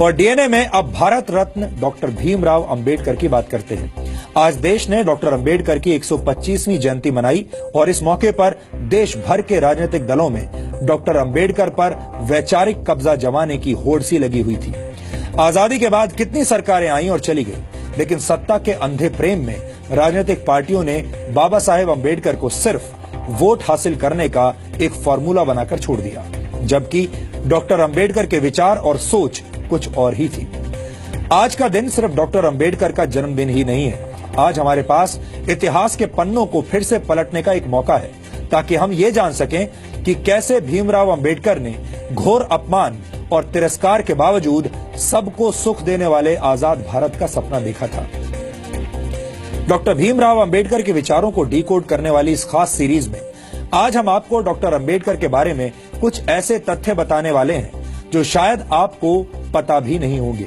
और डीएनए में अब भारत रत्न डॉक्टर भीमराव अंबेडकर की बात करते हैं। आज देश ने डॉक्टर अंबेडकर की 125वीं जयंती मनाई और इस मौके पर देश भर के राजनीतिक दलों में डॉक्टर अंबेडकर पर वैचारिक कब्जा जमाने की होड़ सी लगी हुई थी। आजादी के बाद कितनी सरकारें आईं और चली गईं, लेकिन सत्ता के अंधे प्रेम में राजनीतिक पार्टियों ने बाबा साहेब अंबेडकर को सिर्फ वोट हासिल करने का एक फॉर्मूला बनाकर छोड़ दिया, जबकि डॉक्टर अंबेडकर के विचार और सोच कुछ और ही थी। आज का दिन सिर्फ डॉक्टर अंबेडकर का जन्मदिन ही नहीं है। आज हमारे पास इतिहास के पन्नों को फिर से पलटने का एक मौका है, ताकि हम ये जान सकें कि कैसे भीमराव अंबेडकर ने घोर अपमान और तिरस्कार के बावजूद सबको सुख देने वाले आजाद भारत का सपना देखा था। डॉक्टर भीमराव अंबेडकर के विचारों को डिकोड करने वाली इस खास सीरीज में आज हम आपको डॉक्टर अंबेडकर के बारे में कुछ ऐसे तथ्य बताने वाले हैं जो शायद आपको पता भी नहीं होंगे।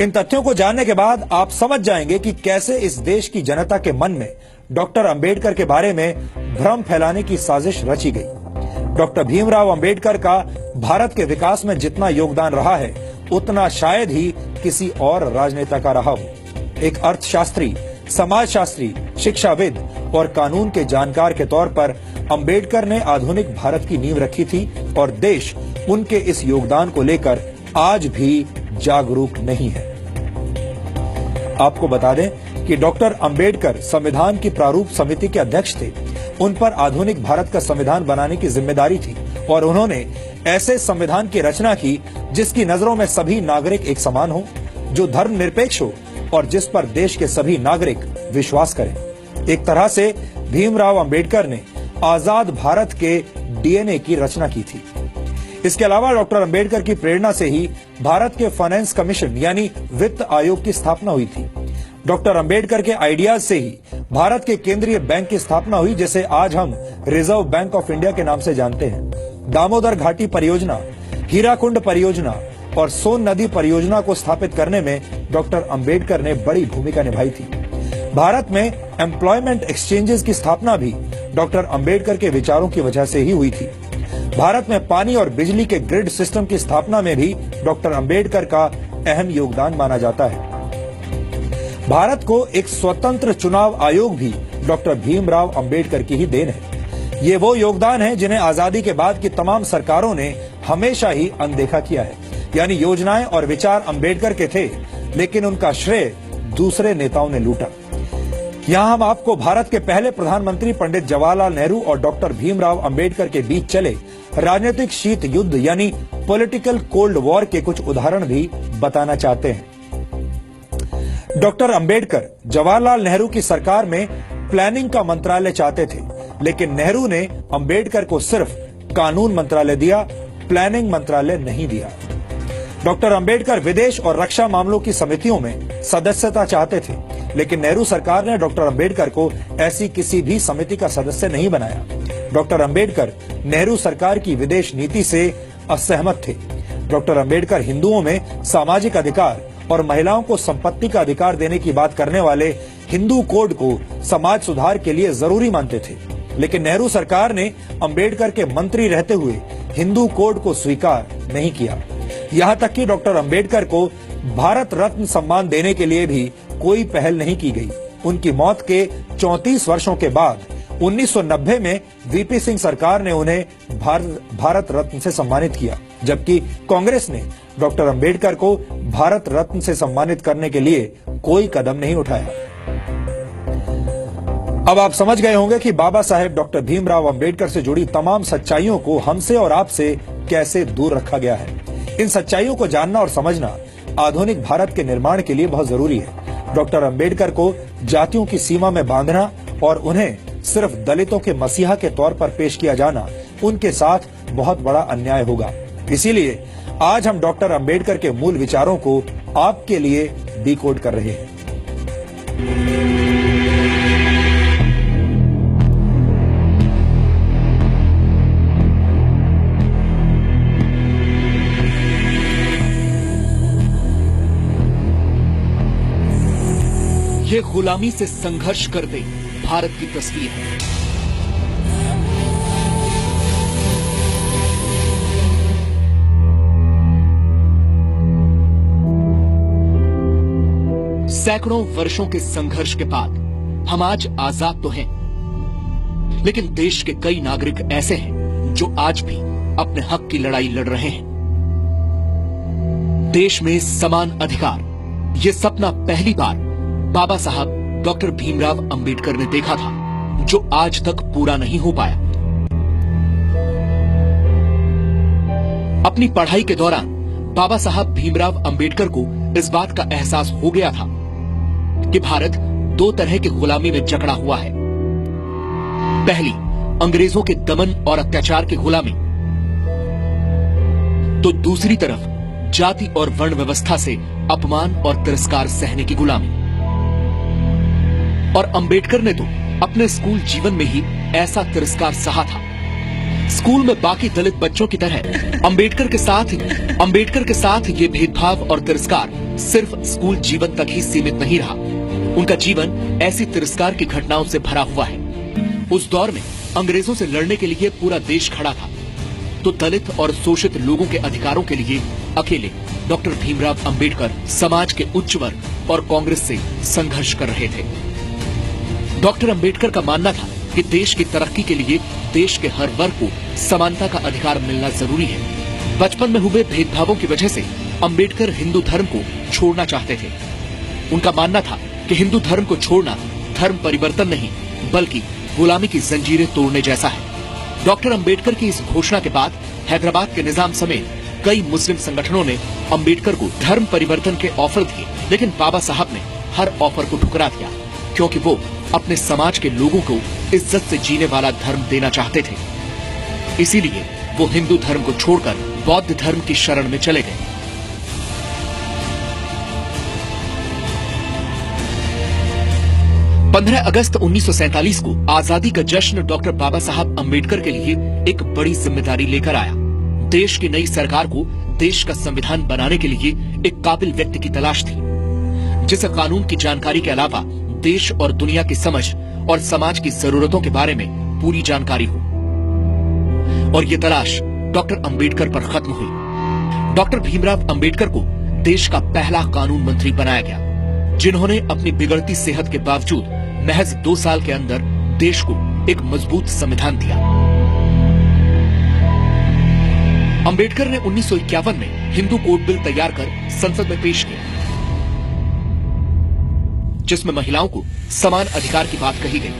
इन तथ्यों को जानने के बाद आप समझ जाएंगे कि कैसे इस देश की जनता के मन में डॉक्टर अंबेडकर के बारे में भ्रम फैलाने की साजिश रची गई। डॉक्टर भीमराव अंबेडकर का भारत के विकास में जितना योगदान रहा है, उतना शायद ही किसी और राजनेता का रहा हो। एक अर्थशास्त्री, समाजशास्त्री, शिक्षाविद और कानून के जानकार के तौर पर अंबेडकर ने आधुनिक भारत की नींव रखी थी और देश उनके इस योगदान को लेकर आज भी जागरूक नहीं है। आपको बता दें कि डॉक्टर अंबेडकर संविधान की प्रारूप समिति के अध्यक्ष थे। उन पर आधुनिक भारत का संविधान बनाने की जिम्मेदारी थी और उन्होंने ऐसे संविधान की रचना की जिसकी नजरों में सभी नागरिक एक समान हो, जो धर्मनिरपेक्ष हो और जिस पर देश के सभी नागरिक विश्वास करें। एक तरह से भीमराव अंबेडकर ने आजाद भारत के डीएनए की रचना की थी। इसके अलावा डॉक्टर अंबेडकर की प्रेरणा से ही भारत के फाइनेंस कमीशन यानी वित्त आयोग की स्थापना हुई थी। डॉक्टर अंबेडकर के आइडियाज से ही भारत के केंद्रीय बैंक की स्थापना हुई, जिसे आज हम रिजर्व बैंक ऑफ इंडिया के नाम से जानते हैं। दामोदर घाटी परियोजना, हीराकुंड परियोजना और सोन नदी परियोजना को स्थापित करने में डॉक्टर अंबेडकर ने बड़ी भूमिका निभाई थी। भारत में एम्प्लॉयमेंट एक्सचेंजेस की स्थापना भी डॉक्टर अंबेडकर के विचारों की वजह से ही हुई थी। भारत में पानी और बिजली के ग्रिड सिस्टम की स्थापना में भी डॉक्टर अंबेडकर का अहम योगदान माना जाता है। भारत को एक स्वतंत्र चुनाव आयोग भी डॉक्टर भीमराव अंबेडकर की ही देन है। ये वो योगदान है जिन्हें आजादी के बाद की तमाम सरकारों ने हमेशा ही अनदेखा किया है। यानी योजनाएं और विचार अंबेडकर के थे, लेकिन उनका श्रेय दूसरे नेताओं ने लूटा। यहाँ हम आपको भारत के पहले प्रधानमंत्री पंडित जवाहरलाल नेहरू और डॉक्टर भीमराव अंबेडकर के बीच चले राजनीतिक शीत युद्ध यानी पॉलिटिकल कोल्ड वॉर के कुछ उदाहरण भी बताना चाहते हैं। डॉक्टर अंबेडकर जवाहरलाल नेहरू की सरकार में प्लानिंग का मंत्रालय चाहते थे, लेकिन नेहरू ने अंबेडकर को सिर्फ कानून मंत्रालय दिया, प्लानिंग मंत्रालय नहीं दिया। डॉक्टर अंबेडकर विदेश और रक्षा मामलों की समितियों में सदस्यता चाहते थे, लेकिन नेहरू सरकार ने डॉक्टर अंबेडकर को ऐसी किसी भी समिति का सदस्य नहीं बनाया। डॉक्टर अंबेडकर नेहरू सरकार की विदेश नीति से असहमत थे। डॉक्टर अंबेडकर हिंदुओं में सामाजिक अधिकार और महिलाओं को संपत्ति का अधिकार देने की बात करने वाले हिंदू कोड को समाज सुधार के लिए जरूरी मानते थे, लेकिन नेहरू सरकार ने अंबेडकर के मंत्री रहते हुए हिंदू कोड को स्वीकार नहीं किया। यहाँ तक कि डॉक्टर अंबेडकर को भारत रत्न सम्मान देने के लिए भी कोई पहल नहीं की गई। उनकी मौत के 34 वर्षों के बाद 1990 में वीपी सिंह सरकार ने उन्हें भारत रत्न से सम्मानित किया, जबकि कांग्रेस ने डॉक्टर अंबेडकर को भारत रत्न से सम्मानित करने के लिए कोई कदम नहीं उठाया। अब आप समझ गए होंगे कि बाबा साहेब डॉक्टर भीमराव अंबेडकर से जुड़ी तमाम सच्चाइयों को हमसे और आपसे कैसे दूर रखा गया है। इन सच्चाइयों को जानना और समझना आधुनिक भारत के निर्माण के लिए बहुत जरूरी है। डॉक्टर अंबेडकर को जातियों की सीमा में बांधना और उन्हें सिर्फ दलितों के मसीहा के तौर पर पेश किया जाना उनके साथ बहुत बड़ा अन्याय होगा। इसीलिए आज हम डॉक्टर अंबेडकर के मूल विचारों को आपके लिए डिकोड कर रहे हैं। ये गुलामी से संघर्ष करते भारत की तस्वीर है। सैकड़ों वर्षों के संघर्ष के बाद हम आज आजाद तो हैं, लेकिन देश के कई नागरिक ऐसे हैं जो आज भी अपने हक की लड़ाई लड़ रहे हैं। देश में समान अधिकार, ये सपना पहली बार बाबा साहब डॉक्टर भीमराव अंबेडकर ने देखा था, जो आज तक पूरा नहीं हो पाया। अपनी पढ़ाई के दौरान बाबा साहब भीमराव अंबेडकर को इस बात का एहसास हो गया था कि भारत दो तरह की गुलामी में जकड़ा हुआ है। पहली, अंग्रेजों के दमन और अत्याचार की गुलामी, तो दूसरी तरफ जाति और वर्ण व्यवस्था से अपमान और तिरस्कार सहने की गुलामी। और अंबेडकर ने तो अपने स्कूल जीवन में ही ऐसा तिरस्कार सहा था। स्कूल में बाकी दलित बच्चों की तरह अंबेडकर के साथ ये भेदभाव और तिरस्कार सिर्फ स्कूल जीवन तक ही सीमित नहीं रहा। उनका जीवन ऐसी तिरस्कार की घटनाओं से भरा हुआ है। उस दौर में अंग्रेजों से लड़ने के लिए पूरा देश खड़ा था, तो दलित और शोषित लोगों के अधिकारों के लिए अकेले डॉक्टर भीमराव अंबेडकर समाज के उच्च वर्ग और कांग्रेस से संघर्ष कर रहे थे। डॉक्टर अंबेडकर का मानना था कि देश की तरक्की के लिए देश के हर वर्ग को समानता का अधिकार मिलना जरूरी है। बचपन में हुए भेदभावों की वजह से अंबेडकर हिंदू धर्म को छोड़ना चाहते थे। उनका मानना था कि हिंदू धर्म को छोड़ना धर्म परिवर्तन नहीं, बल्कि गुलामी की जंजीरें तोड़ने जैसा है। डॉक्टर अंबेडकर की इस घोषणा के बाद हैदराबाद के निजाम समेत कई मुस्लिम संगठनों ने अंबेडकर को धर्म परिवर्तन के ऑफर दिए, लेकिन बाबा साहब ने हर ऑफर को ठुकरा दिया, क्योंकि वो अपने समाज के लोगों को इज्जत से जीने वाला धर्म देना चाहते थे। इसीलिए वो हिंदू धर्म को छोड़कर बौद्ध धर्म की शरण में चले गए। पंद्रह अगस्त 1947 को आजादी का जश्न डॉक्टर बाबा साहब अंबेडकर के लिए एक बड़ी जिम्मेदारी लेकर आया। देश की नई सरकार को देश का संविधान बनाने के लिए एक काबिल व्यक्ति की तलाश थी, जिसे कानून की जानकारी के अलावा देश और दुनिया की समझ और समाज की जरूरतों के बारे में पूरी जानकारी हो। और ये तलाश डॉक्टर अंबेडकर पर खत्म हुई। डॉक्टर भीमराव अंबेडकर को देश का पहला कानून मंत्री बनाया गया, जिन्होंने अपनी बिगड़ती सेहत के बावजूद महज 2 साल के अंदर देश को एक मजबूत संविधान दिया। अंबेडकर ने 1951 में हिंदू कोड बिल तैयार कर संसद में पेश किया, जिसमें महिलाओं को समान अधिकार की बात कही गई।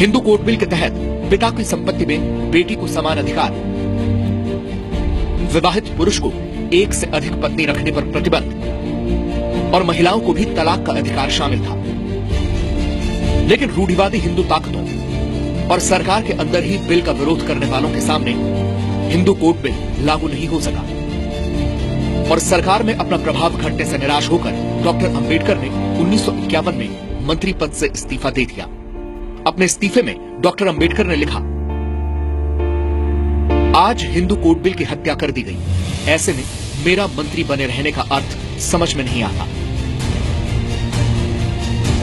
हिंदू कोड बिल के तहत पिता की संपत्ति में बेटी को समान अधिकार, विवाहित पुरुष को एक से अधिक पत्नी रखने पर प्रतिबंध और महिलाओं को भी तलाक का अधिकार शामिल था। लेकिन रूढ़िवादी हिंदू ताकतों और सरकार के अंदर ही बिल का विरोध करने वालों के सामने हिंदू कोड बिल लागू नहीं हो सका और सरकार में अपना प्रभाव घटने से निराश होकर डॉक्टर अंबेडकर ने 1951 में मंत्री पद से इस्तीफा दे दिया। अपने इस्तीफे में डॉक्टर अंबेडकर ने लिखा, आज हिंदू कोड बिल की हत्या कर दी गई, ऐसे में मेरा मंत्री बने रहने का अर्थ समझ में नहीं आता।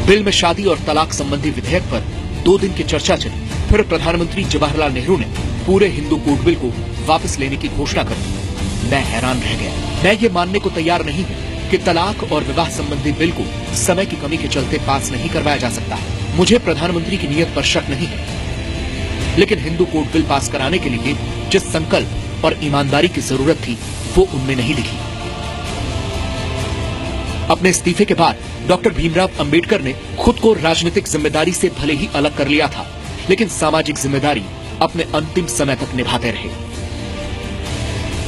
बिल में शादी और तलाक संबंधी विधेयक पर 2 दिन की चर्चा चली, फिर प्रधानमंत्री जवाहरलाल नेहरू ने पूरे हिंदू कोड बिल को वापस लेने की घोषणा कर दी। मैं हैरान रह गया। मैं ये मानने को तैयार नहीं हूं कि तलाक और विवाह संबंधी बिल को समय की कमी के चलते पास नहीं करवाया जा सकता है। मुझे प्रधानमंत्री की नीयत पर शक नहीं है, लेकिन हिंदू कोड बिल पास कराने के लिए जिस संकल्प और ईमानदारी की जरूरत थी, वो उनमें नहीं दिखी। अपने इस्तीफे के बाद डॉक्टर भीमराव अंबेडकर ने खुद को राजनीतिक जिम्मेदारी से भले ही अलग कर लिया था, लेकिन सामाजिक जिम्मेदारी अपने अंतिम समय तक निभाते रहे।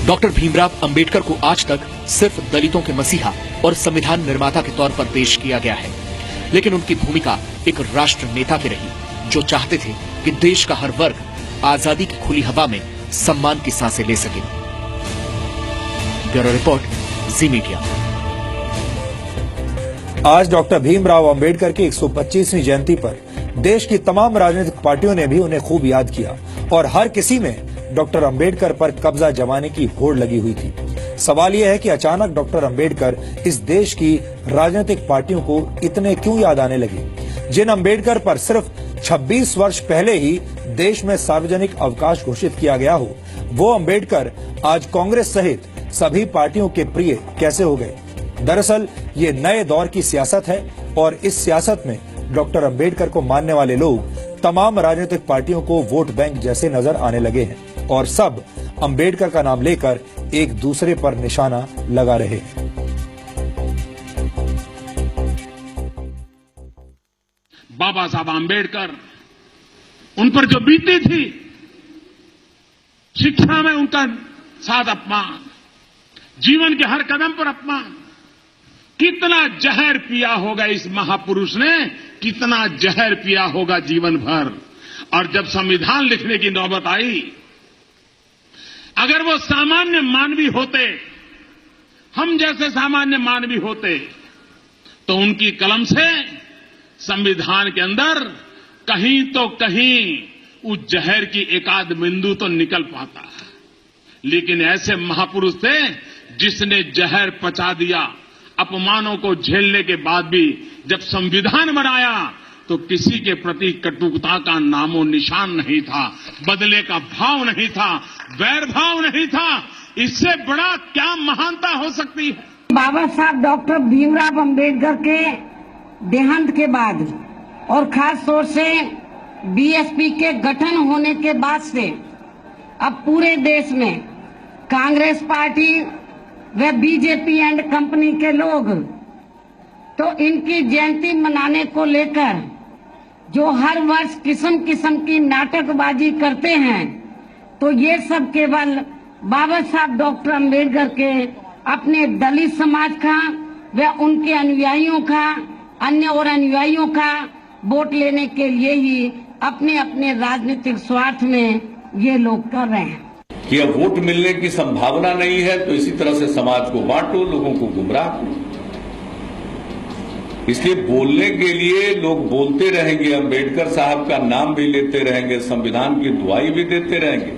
डॉक्टर भीमराव अंबेडकर को आज तक सिर्फ दलितों के मसीहा और संविधान निर्माता के तौर पर पेश किया गया है, लेकिन उनकी भूमिका एक राष्ट्र नेता की रही, जो चाहते थे कि देश का हर वर्ग आजादी की खुली हवा में सम्मान की सांसें ले सके। ब्यूरो रिपोर्ट, जी मीडिया। आज डॉक्टर भीमराव अंबेडकर की 125वीं जयंती पर देश की तमाम राजनीतिक पार्टियों ने भी उन्हें खूब याद किया और हर किसी में डॉक्टर अंबेडकर पर कब्जा जमाने की होड़ लगी हुई थी। सवाल यह है कि अचानक डॉक्टर अंबेडकर इस देश की राजनीतिक पार्टियों को इतने क्यों याद आने लगे, जिन अंबेडकर पर सिर्फ 26 वर्ष पहले ही देश में सार्वजनिक अवकाश घोषित किया गया हो, वो अंबेडकर आज कांग्रेस सहित सभी पार्टियों के प्रिय कैसे हो गए। दरअसल ये नए दौर की सियासत है और इस सियासत में डॉक्टर अंबेडकर को मानने वाले लोग तमाम राजनीतिक पार्टियों को वोट बैंक जैसे नजर आने लगे हैं और सब अंबेडकर का नाम लेकर एक दूसरे पर निशाना लगा रहे हैं। बाबा साहब आंबेडकर, उन पर जो बीती थी, शिक्षा में उनका साथ अपमान, जीवन के हर कदम पर अपमान, कितना जहर पिया होगा इस महापुरुष ने, कितना जहर पिया होगा जीवन भर। और जब संविधान लिखने की नौबत आई, अगर वो सामान्य मानवी होते, हम जैसे सामान्य मानवी होते, तो उनकी कलम से संविधान के अंदर कहीं तो कहीं उस जहर की एकाध बिंदु तो निकल पाता है। लेकिन ऐसे महापुरुष थे जिसने जहर पचा दिया। अपमानों को झेलने के बाद भी जब संविधान बनाया तो किसी के प्रति कटुता का नामो निशान नहीं था, बदले का भाव नहीं था, वैर भाव नहीं था। इससे बड़ा क्या महानता हो सकती है। बाबा साहब डॉक्टर भीमराव अंबेडकर के देहांत के बाद और खास तौर से बीएसपी के गठन होने के बाद से अब पूरे देश में कांग्रेस पार्टी व बीजेपी एंड कंपनी के लोग तो इनकी जयंती मनाने को लेकर जो हर वर्ष किस्म किस्म की नाटकबाजी करते हैं, तो ये सब केवल बाबा साहब डॉक्टर अंबेडकर के अपने दलित समाज का व उनके अनुयायियों का, अन्य और अनुयायियों का वोट लेने के लिए ही अपने अपने राजनीतिक स्वार्थ में ये लोग कर रहे हैं। कि अब वोट मिलने की संभावना नहीं है तो इसी तरह से समाज को बांटो, लोगों को गुमराह करो। इसलिए बोलने के लिए लोग बोलते रहेंगे, अंबेडकर साहब का नाम भी लेते रहेंगे, संविधान की दुआई भी देते रहेंगे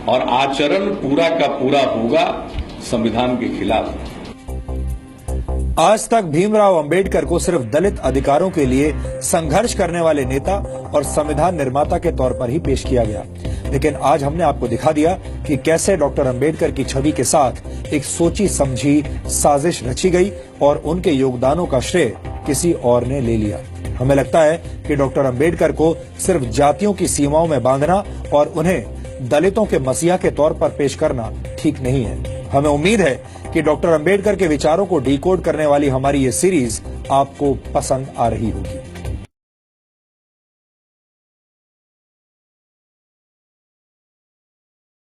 और आचरण पूरा का पूरा होगा संविधान के खिलाफ। आज तक भीमराव अंबेडकर को सिर्फ दलित अधिकारों के लिए संघर्ष करने वाले नेता और संविधान निर्माता के तौर पर ही पेश किया गया, लेकिन आज हमने आपको दिखा दिया कि कैसे डॉक्टर अंबेडकर की छवि के साथ एक सोची समझी साजिश रची गई और उनके योगदानों का श्रेय किसी और ने ले लिया। हमें लगता है कि डॉक्टर अंबेडकर को सिर्फ जातियों की सीमाओं में बांधना और उन्हें दलितों के मसीहा के तौर पर पेश करना ठीक नहीं है। हमें उम्मीद है कि डॉक्टर अंबेडकर के विचारों को डिकोड करने वाली हमारी ये सीरीज आपको पसंद आ रही होगी।